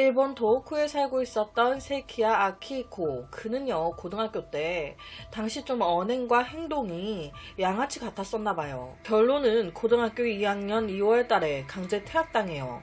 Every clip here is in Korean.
일본 도호쿠에 살고 있었던 세키야 아키히코. 그는요, 고등학교 때 당시 좀 언행과 행동이 양아치 같았었나봐요. 결론은 고등학교 2학년 2월 달에 강제 퇴학당해요.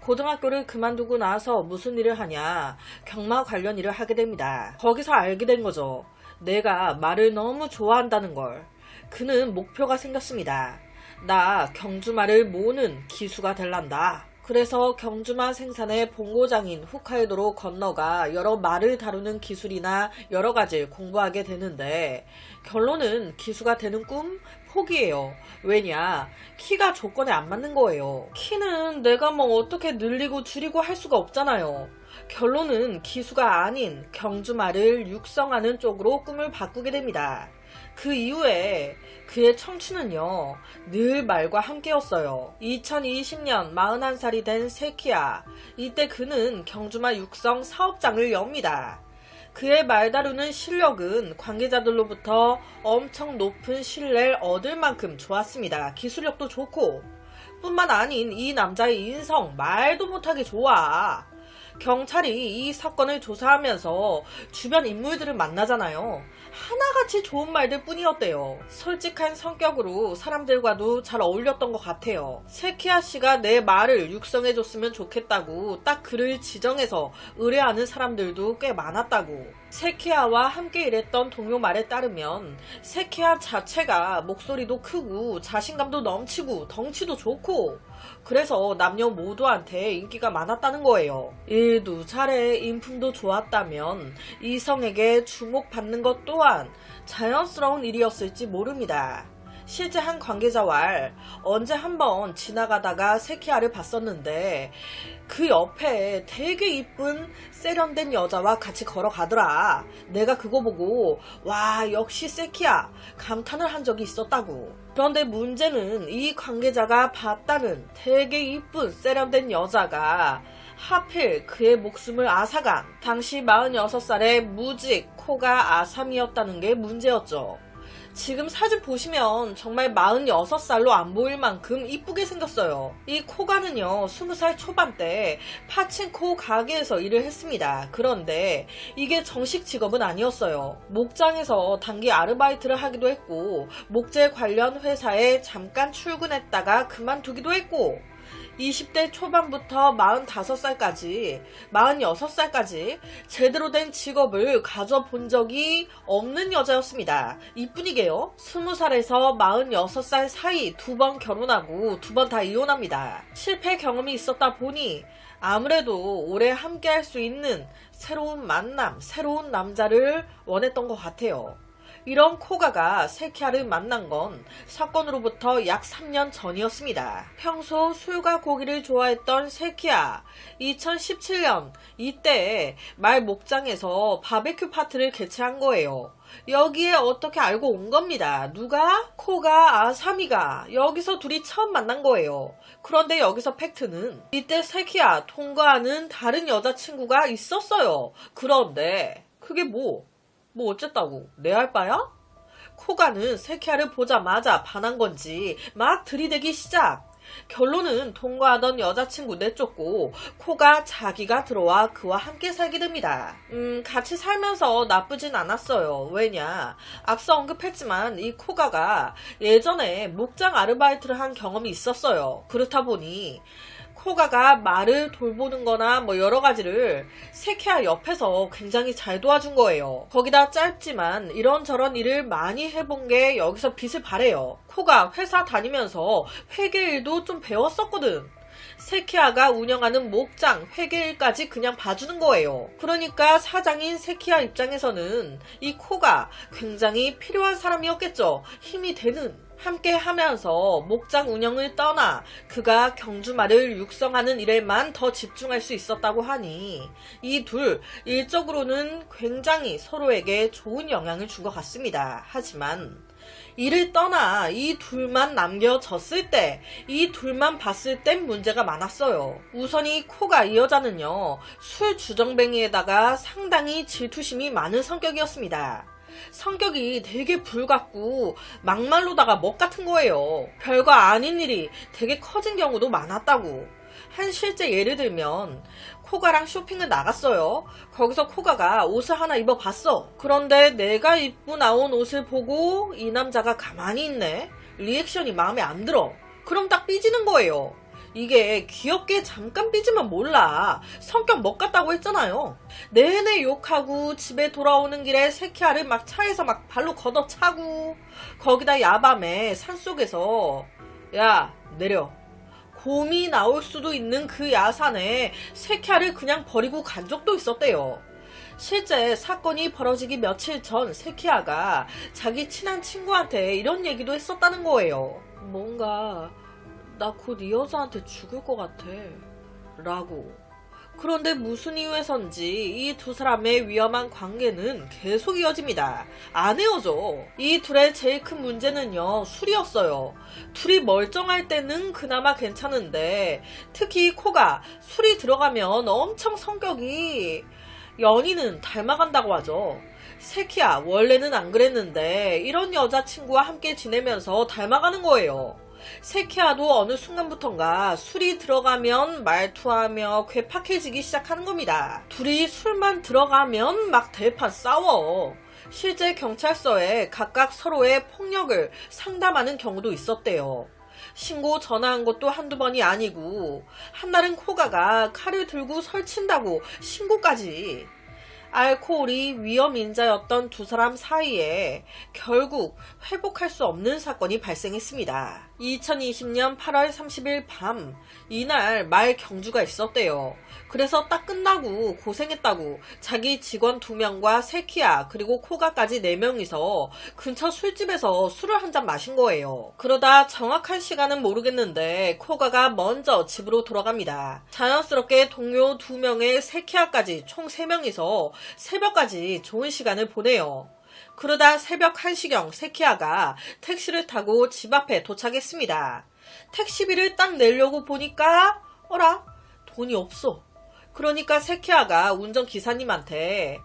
고등학교를 그만두고 나서 무슨 일을 하냐, 경마 관련 일을 하게 됩니다. 거기서 알게 된 거죠. 내가 말을 너무 좋아한다는 걸. 그는 목표가 생겼습니다. 나 경주말을 모으는 기수가 될란다. 그래서 경주마 생산의 본고장인 홋카이도로 건너가 여러 말을 다루는 기술이나 여러 가지를 공부하게 되는데, 결론은 기수가 되는 꿈 포기해요. 왜냐? 키가 조건에 안 맞는 거예요. 키는 내가 뭐 어떻게 늘리고 줄이고 할 수가 없잖아요. 결론은 기수가 아닌 경주마를 육성하는 쪽으로 꿈을 바꾸게 됩니다. 그 이후에 그의 청춘은요, 늘 말과 함께였어요. 2020년 41살이 된 세키야. 이때 그는 경주마 육성 사업장을 엽니다. 그의 말 다루는 실력은 관계자들로부터 엄청 높은 신뢰를 얻을 만큼 좋았습니다. 기술력도 좋고, 뿐만 아닌 이 남자의 인성 말도 못하게 좋아. 경찰이 이 사건을 조사하면서 주변 인물들을 만나잖아요. 하나같이 좋은 말들 뿐이었대요. 솔직한 성격으로 사람들과도 잘 어울렸던 것 같아요. 세키야 씨가 내 말을 육성해줬으면 좋겠다고 딱 그를 지정해서 의뢰하는 사람들도 꽤 많았다고. 세키야와 함께 일했던 동료 말에 따르면 세키야 자체가 목소리도 크고 자신감도 넘치고 덩치도 좋고, 그래서 남녀 모두한테 인기가 많았다는 거예요. 일도 잘해 인품도 좋았다면 이성에게 주목받는 것 또한 자연스러운 일이었을지 모릅니다. 실제 한 관계자와 언제 한번 지나가다가 세키야를 봤었는데 그 옆에 되게 이쁜 세련된 여자와 같이 걸어가더라. 내가 그거 보고 와, 역시 세키야 감탄을 한 적이 있었다고. 그런데 문제는 이 관계자가 봤다는 되게 이쁜 세련된 여자가 하필 그의 목숨을 앗아간 당시 46살의 무직 코가 아삼이었다는 게 문제였죠. 지금 사진 보시면 정말 46살로 안 보일 만큼 이쁘게 생겼어요. 이 코가는요, 20살 초반때 파친코 가게에서 일을 했습니다. 그런데 이게 정식 직업은 아니었어요. 목장에서 단기 아르바이트를 하기도 했고, 목재 관련 회사에 잠깐 출근했다가 그만두기도 했고, 20대 초반부터 45살까지, 46살까지 제대로 된 직업을 가져본 적이 없는 여자였습니다. 이뿐이게요. 20살에서 46살 사이 2번 결혼하고 2번 다 이혼합니다. 실패 경험이 있었다 보니 아무래도 오래 함께 할 수 있는 새로운 만남, 새로운 남자를 원했던 것 같아요. 이런 코가가 세키야를 만난 건 사건으로부터 약 3년 전이었습니다. 평소 술과 고기를 좋아했던 세키야. 2017년 이때 말 목장에서 바베큐 파티를 개최한 거예요. 여기에 어떻게 알고 온 겁니다. 누가? 코가 아사미가 여기서 둘이 처음 만난 거예요. 그런데 여기서 팩트는 이때 세키야 통과하는 다른 여자친구가 있었어요. 그런데 그게 뭐 어쨌다고? 내 할 바야? 코가는 세키야를 보자마자 반한 건지 막 들이대기 시작. 결론은 통과하던 여자친구 내쫓고 코가 자기가 들어와 그와 함께 살게 됩니다. 같이 살면서 나쁘진 않았어요. 왜냐, 앞서 언급했지만 이 코가가 예전에 목장 아르바이트를 한 경험이 있었어요. 그렇다 보니 코가가 말을 돌보는 거나 뭐 여러 가지를 세키야 옆에서 굉장히 잘 도와준 거예요. 거기다 짧지만 이런저런 일을 많이 해본 게 여기서 빛을 발해요. 코가 회사 다니면서 회계 일도 좀 배웠었거든. 세키야가 운영하는 목장 회계일까지 그냥 봐주는 거예요. 그러니까 사장인 세키야 입장에서는 이 코가 굉장히 필요한 사람이었겠죠. 힘이 되는. 함께 하면서 목장 운영을 떠나 그가 경주마를 육성하는 일에만 더 집중할 수 있었다고 하니 이 둘 일적으로는 굉장히 서로에게 좋은 영향을 준 것 같습니다. 하지만 이를 떠나 이 둘만 남겨졌을 때, 이 둘만 봤을 땐 문제가 많았어요. 우선 이 코가 이 여자는요, 술 주정뱅이에다가 상당히 질투심이 많은 성격이었습니다. 성격이 되게 불같고 막말로다가 먹 같은 거예요. 별거 아닌 일이 되게 커진 경우도 많았다고. 한 실제 예를 들면 코가랑 쇼핑을 나갔어요. 거기서 코가가 옷을 하나 입어봤어. 그런데 내가 입고 나온 옷을 보고 이 남자가 가만히 있네. 리액션이 마음에 안 들어. 그럼 딱 삐지는 거예요. 이게 귀엽게 잠깐 삐지면 몰라. 성격 못 같다고 했잖아요. 내내 욕하고 집에 돌아오는 길에 세키야를 막 차에서 막 발로 걷어차고 거기다 야밤에 산속에서 야 내려. 곰이 나올 수도 있는 그 야산에 세키야를 그냥 버리고 간 적도 있었대요. 실제 사건이 벌어지기 며칠 전 세키야가 자기 친한 친구한테 이런 얘기도 했었다는 거예요. 뭔가 나 곧 이 여자한테 죽을 것 같아 라고. 그런데 무슨 이유에선지 이 두 사람의 위험한 관계는 계속 이어집니다. 안 헤어져. 이 둘의 제일 큰 문제는요, 술이었어요. 둘이 멀쩡할 때는 그나마 괜찮은데 특히 코가 술이 들어가면 엄청 성격이 연인은 닮아간다고 하죠. 세키야 원래는 안 그랬는데 이런 여자친구와 함께 지내면서 닮아가는 거예요. 세키야도 어느 순간부턴가 술이 들어가면 말투하며 괴팍해지기 시작하는 겁니다. 둘이 술만 들어가면 막 대판 싸워. 실제 경찰서에 각각 서로의 폭력을 상담하는 경우도 있었대요. 신고 전화한 것도 한두 번이 아니고 한날은 코가가 칼을 들고 설친다고 신고까지. 알코올이 위험인자였던 두 사람 사이에 결국 회복할 수 없는 사건이 발생했습니다. 2020년 8월 30일 밤, 이날 말 경주가 있었대요. 그래서 딱 끝나고 고생했다고 자기 직원 2명과 세키야 그리고 코가까지 4명이서 근처 술집에서 술을 한 잔 마신 거예요. 그러다 정확한 시간은 모르겠는데 코가가 먼저 집으로 돌아갑니다. 자연스럽게 동료 2명의 세키야까지 총 3명이서 새벽까지 좋은 시간을 보내요. 그러다 새벽 1시경 세키야가 택시를 타고 집 앞에 도착했습니다. 택시비를 딱 내려고 보니까 어라? 돈이 없어. 그러니까 세키야가 운전기사님한테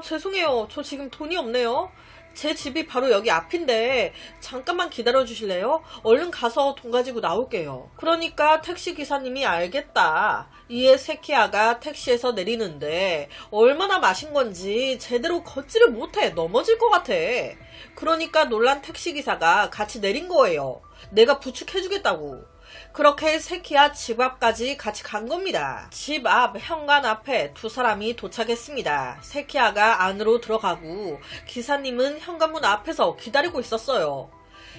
죄송해요. 저 지금 돈이 없네요. 제 집이 바로 여기 앞인데 잠깐만 기다려 주실래요? 얼른 가서 돈 가지고 나올게요. 그러니까 택시기사님이 알겠다. 이에 세키야가 택시에서 내리는데 얼마나 마신 건지 제대로 걷지를 못해. 넘어질 것 같아. 그러니까 놀란 택시기사가 같이 내린 거예요. 내가 부축해주겠다고. 그렇게 세키야 집 앞까지 같이 간 겁니다. 집 앞 현관 앞에 두 사람이 도착했습니다. 세키야가 안으로 들어가고 기사님은 현관문 앞에서 기다리고 있었어요.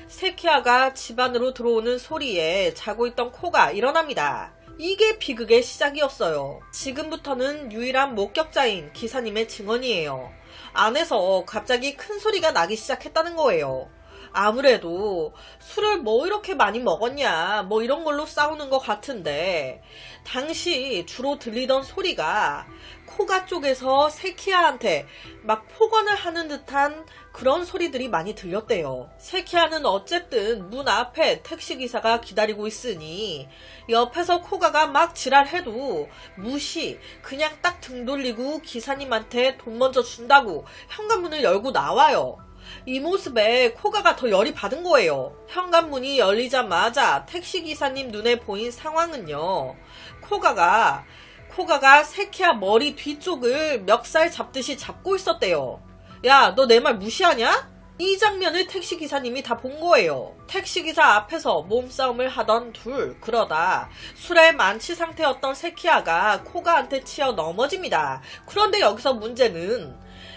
세키야가 집 안으로 들어오는 소리에 자고 있던 코가 일어납니다. 이게 비극의 시작이었어요. 지금부터는 유일한 목격자인 기사님의 증언이에요. 안에서 갑자기 큰 소리가 나기 시작했다는 거예요. 아무래도 술을 뭐 이렇게 많이 먹었냐 뭐 이런 걸로 싸우는 것 같은데 당시 주로 들리던 소리가 코가 쪽에서 세키야한테 막 폭언을 하는 듯한 그런 소리들이 많이 들렸대요. 세키야는 어쨌든 문 앞에 택시기사가 기다리고 있으니 옆에서 코가가 막 지랄해도 무시, 그냥 딱 등 돌리고 기사님한테 돈 먼저 준다고 현관문을 열고 나와요. 이 모습에 코가가 더 열이 받은 거예요. 현관문이 열리자마자 택시기사님 눈에 보인 상황은요. 코가가 세키야 머리 뒤쪽을 멱살 잡듯이 잡고 있었대요. 야, 너 내 말 무시하냐? 이 장면을 택시기사님이 다 본 거예요. 택시기사 앞에서 몸싸움을 하던 둘. 그러다 술에 만취 상태였던 세키야가 코가한테 치여 넘어집니다. 그런데 여기서 문제는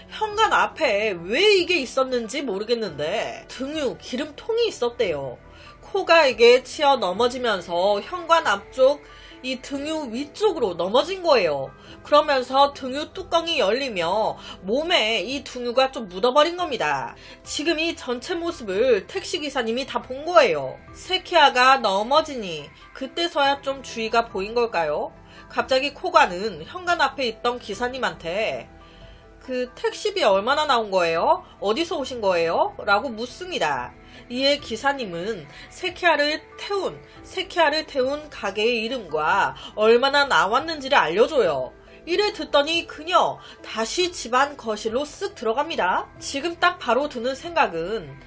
현관 앞에 왜 이게 있었는지 모르겠는데 등유 기름통이 있었대요. 코가에게 치여 넘어지면서 현관 앞쪽 이 등유 위쪽으로 넘어진 거예요. 그러면서 등유 뚜껑이 열리며 몸에 이 등유가 좀 묻어버린 겁니다. 지금 이 전체 모습을 택시기사님이 다 본 거예요. 세키야가 넘어지니 그때서야 좀 주의가 보인 걸까요? 갑자기 코가는 현관 앞에 있던 기사님한테 그 택시비 얼마나 나온 거예요? 어디서 오신 거예요? 라고 묻습니다. 이에 기사님은 세키야를 태운 가게의 이름과 얼마나 나왔는지를 알려줘요. 이를 듣더니 그녀 다시 집안 거실로 쓱 들어갑니다. 지금 딱 바로 드는 생각은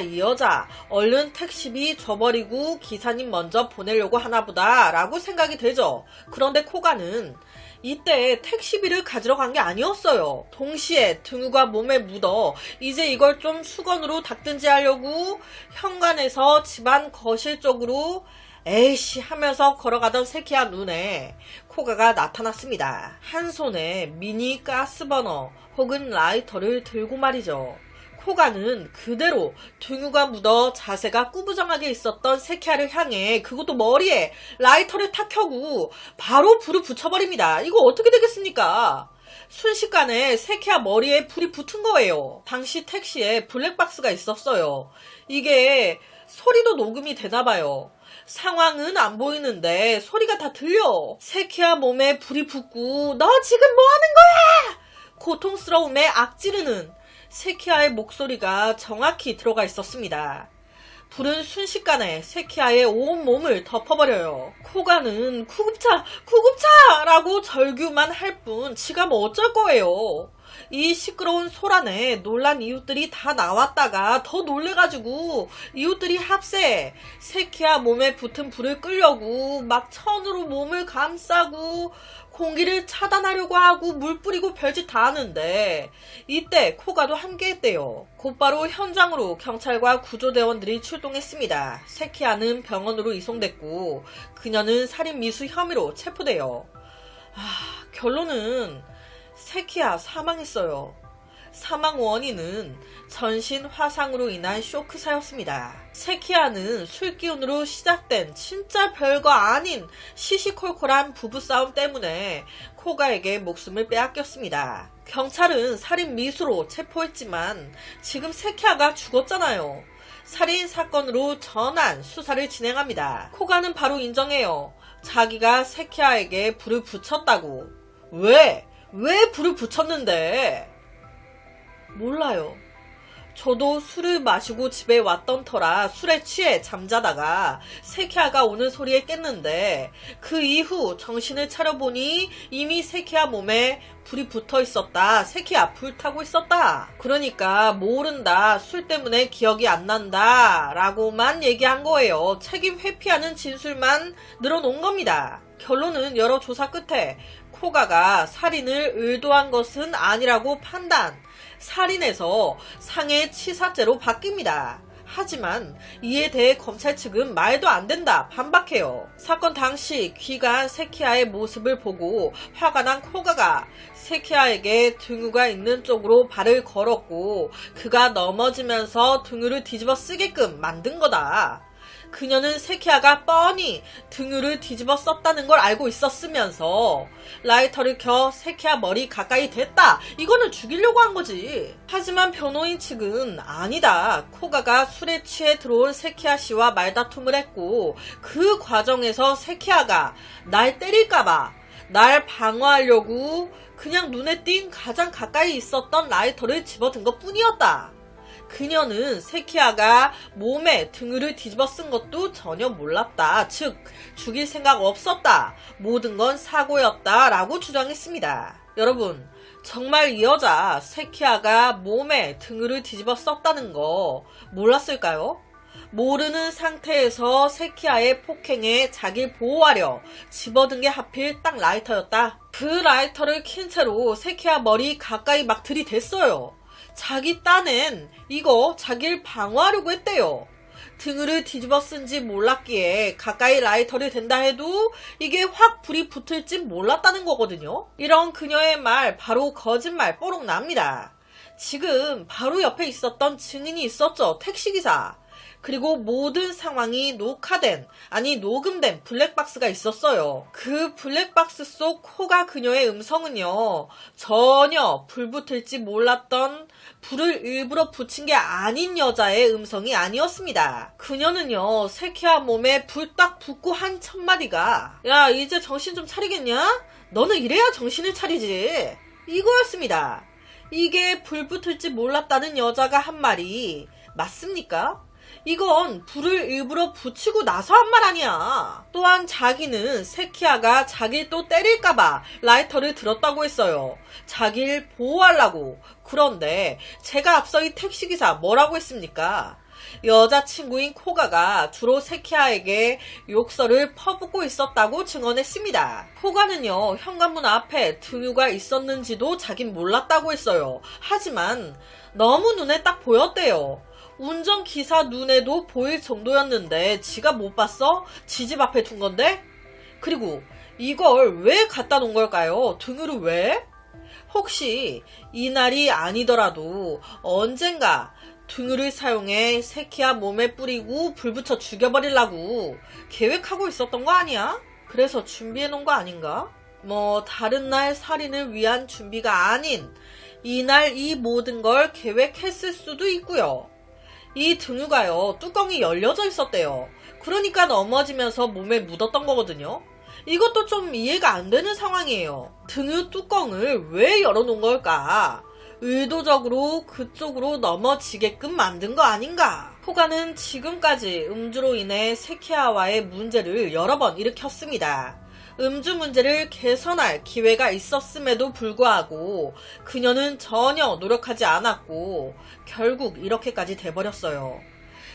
이 여자 얼른 택시비 줘버리고 기사님 먼저 보내려고 하나보다 라고 생각이 되죠. 그런데 코가는 이때 택시비를 가지러 간 게 아니었어요. 동시에 등유가 몸에 묻어 이제 이걸 좀 수건으로 닦든지 하려고 현관에서 집안 거실 쪽으로 에이씨 하면서 걸어가던 세키야 눈에 코가가 나타났습니다. 한 손에 미니 가스버너 혹은 라이터를 들고 말이죠. 코가는 그대로 등유가 묻어 자세가 꾸부정하게 있었던 세키야를 향해 그것도 머리에 라이터를 탁 켜고 바로 불을 붙여버립니다. 이거 어떻게 되겠습니까? 순식간에 세키야 머리에 불이 붙은 거예요. 당시 택시에 블랙박스가 있었어요. 이게 소리도 녹음이 되나봐요. 상황은 안 보이는데 소리가 다 들려. 세키야 몸에 불이 붙고 너 지금 뭐 하는 거야? 고통스러움에 악지르는 세키야의 목소리가 정확히 들어가 있었습니다. 불은 순식간에 세키야의 온몸을 덮어버려요. 코가는 구급차 라고 절규만 할 뿐 지가 뭐 어쩔 거예요. 이 시끄러운 소란에 놀란 이웃들이 다 나왔다가 더 놀래가지고 이웃들이 합세 세키야 몸에 붙은 불을 끄려고 막 천으로 몸을 감싸고 공기를 차단하려고 하고 물 뿌리고 별짓 다 하는데 이때 코가도 함께했대요. 곧바로 현장으로 경찰과 구조대원들이 출동했습니다. 세키야는 병원으로 이송됐고 그녀는 살인 미수 혐의로 체포돼요. 결론은 세키야 사망했어요. 사망 원인은 전신 화상으로 인한 쇼크사였습니다. 세키야는 술기운으로 시작된 진짜 별거 아닌 시시콜콜한 부부싸움 때문에 코가에게 목숨을 빼앗겼습니다. 경찰은 살인 미수로 체포했지만 지금 세키야가 죽었잖아요. 살인 사건으로 전환 수사를 진행합니다. 코가는 바로 인정해요. 자기가 세키야에게 불을 붙였다고. 왜 불을 붙였는데? 몰라요. 저도 술을 마시고 집에 왔던 터라 술에 취해 잠자다가 세키야가 오는 소리에 깼는데 그 이후 정신을 차려보니 이미 세키야 몸에 불이 붙어 있었다. 세키야 불타고 있었다. 그러니까 모른다. 술 때문에 기억이 안 난다. 라고만 얘기한 거예요. 책임 회피하는 진술만 늘어놓은 겁니다. 결론은 여러 조사 끝에 코가가 살인을 의도한 것은 아니라고 판단. 살인에서 상해치사죄로 바뀝니다. 하지만 이에 대해 검찰 측은 말도 안 된다 반박해요. 사건 당시 귀가한 세키야의 모습을 보고 화가 난 코가가 세키야에게 등유가 있는 쪽으로 발을 걸었고 그가 넘어지면서 등유를 뒤집어 쓰게끔 만든 거다. 그녀는 세키야가 뻔히 등유를 뒤집어 썼다는 걸 알고 있었으면서 라이터를 켜 세키야 머리 가까이 댔다. 이거는 죽이려고 한 거지. 하지만 변호인 측은 아니다. 코가가 술에 취해 들어온 세키야 씨와 말다툼을 했고 그 과정에서 세키야가 날 때릴까봐 날 방어하려고 그냥 눈에 띈 가장 가까이 있었던 라이터를 집어든 것 뿐이었다. 그녀는 세키야가 몸에 등유를 뒤집어 쓴 것도 전혀 몰랐다. 즉 죽일 생각 없었다. 모든 건 사고였다 라고 주장했습니다. 여러분 정말 이 여자 세키야가 몸에 등유를 뒤집어 썼다는 거 몰랐을까요? 모르는 상태에서 세키야의 폭행에 자기를 보호하려 집어든 게 하필 딱 라이터였다. 그 라이터를 킨 채로 세키야 머리 가까이 막 들이댔어요. 자기 딴엔 이거 자기를 방어하려고 했대요. 등유를 뒤집어 쓴지 몰랐기에 가까이 라이터를 댄다 해도 이게 확 불이 붙을지 몰랐다는 거거든요. 이런 그녀의 말 바로 거짓말 뽀록 납니다. 지금 바로 옆에 있었던 증인이 있었죠. 택시기사. 그리고 모든 상황이 녹화된, 아니 녹음된 블랙박스가 있었어요. 그 블랙박스 속 코가 그녀의 음성은요. 전혀 불 붙을지 몰랐던 불을 일부러 붙인 게 아닌 여자의 음성이 아니었습니다. 그녀는요. 세키야 몸에 불 딱 붙고 한 첫마디가 야 이제 정신 좀 차리겠냐? 너는 이래야 정신을 차리지. 이거였습니다. 이게 불 붙을지 몰랐다는 여자가 한 말이 맞습니까? 이건 불을 일부러 붙이고 나서 한 말 아니야. 또한 자기는 세키야가 자기를 또 때릴까봐 라이터를 들었다고 했어요. 자기를 보호하려고. 그런데 제가 앞서 이 택시기사 뭐라고 했습니까? 여자친구인 코가가 주로 세키야에게 욕설을 퍼붓고 있었다고 증언했습니다. 코가는요, 현관문 앞에 등유가 있었는지도 자긴 몰랐다고 했어요. 하지만 너무 눈에 딱 보였대요. 운전기사 눈에도 보일 정도였는데 지가 못 봤어? 지 집 앞에 둔 건데? 그리고 이걸 왜 갖다 놓은 걸까요? 등유를 왜? 혹시 이날이 아니더라도 언젠가 등유를 사용해 세키야 몸에 뿌리고 불 붙여 죽여버리려고 계획하고 있었던 거 아니야? 그래서 준비해 놓은 거 아닌가? 뭐 다른 날 살인을 위한 준비가 아닌 이날 이 모든 걸 계획했을 수도 있고요. 이 등유가요, 뚜껑이 열려져 있었대요. 그러니까 넘어지면서 몸에 묻었던 거거든요. 이것도 좀 이해가 안 되는 상황이에요. 등유 뚜껑을 왜 열어놓은 걸까? 의도적으로 그쪽으로 넘어지게끔 만든 거 아닌가? 코가는 지금까지 음주로 인해 세키야와의 문제를 여러 번 일으켰습니다. 음주 문제를 개선할 기회가 있었음에도 불구하고 그녀는 전혀 노력하지 않았고 결국 이렇게까지 돼버렸어요.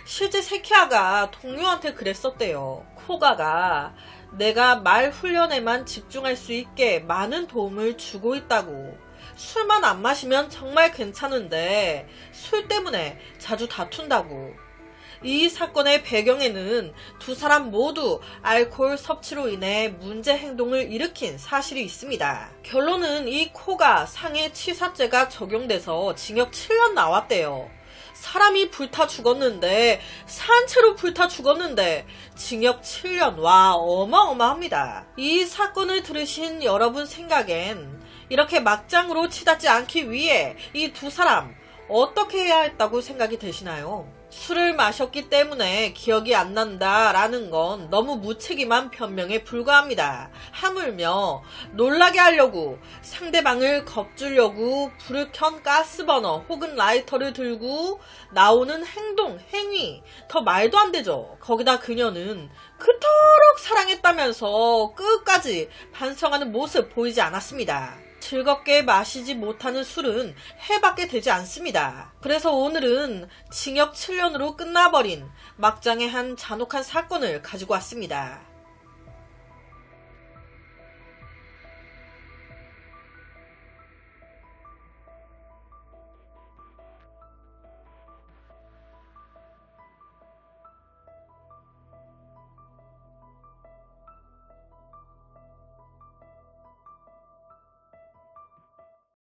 실제 세키야가 동료한테 그랬었대요. 코가가 내가 말 훈련에만 집중할 수 있게 많은 도움을 주고 있다고. 술만 안 마시면 정말 괜찮은데 술 때문에 자주 다툰다고. 이 사건의 배경에는 두 사람 모두 알코올 섭취로 인해 문제 행동을 일으킨 사실이 있습니다. 결론은 이 코가 상해치사죄가 적용돼서 징역 7년 나왔대요. 사람이 불타 죽었는데, 산채로 불타 죽었는데 징역 7년, 와, 어마어마합니다. 이 사건을 들으신 여러분 생각엔 이렇게 막장으로 치닫지 않기 위해 이 두 사람 어떻게 해야 했다고 생각이 되시나요? 술을 마셨기 때문에 기억이 안 난다라는 건 너무 무책임한 변명에 불과합니다. 하물며 놀라게 하려고 상대방을 겁주려고 불을 켠 가스버너 혹은 라이터를 들고 나오는 행동, 행위, 더 말도 안 되죠. 거기다 그녀는 그토록 사랑했다면서 끝까지 반성하는 모습 보이지 않았습니다. 즐겁게 마시지 못하는 술은 해밖에 되지 않습니다. 그래서 오늘은 징역 7년으로 끝나버린 막장의 한 잔혹한 사건을 가지고 왔습니다.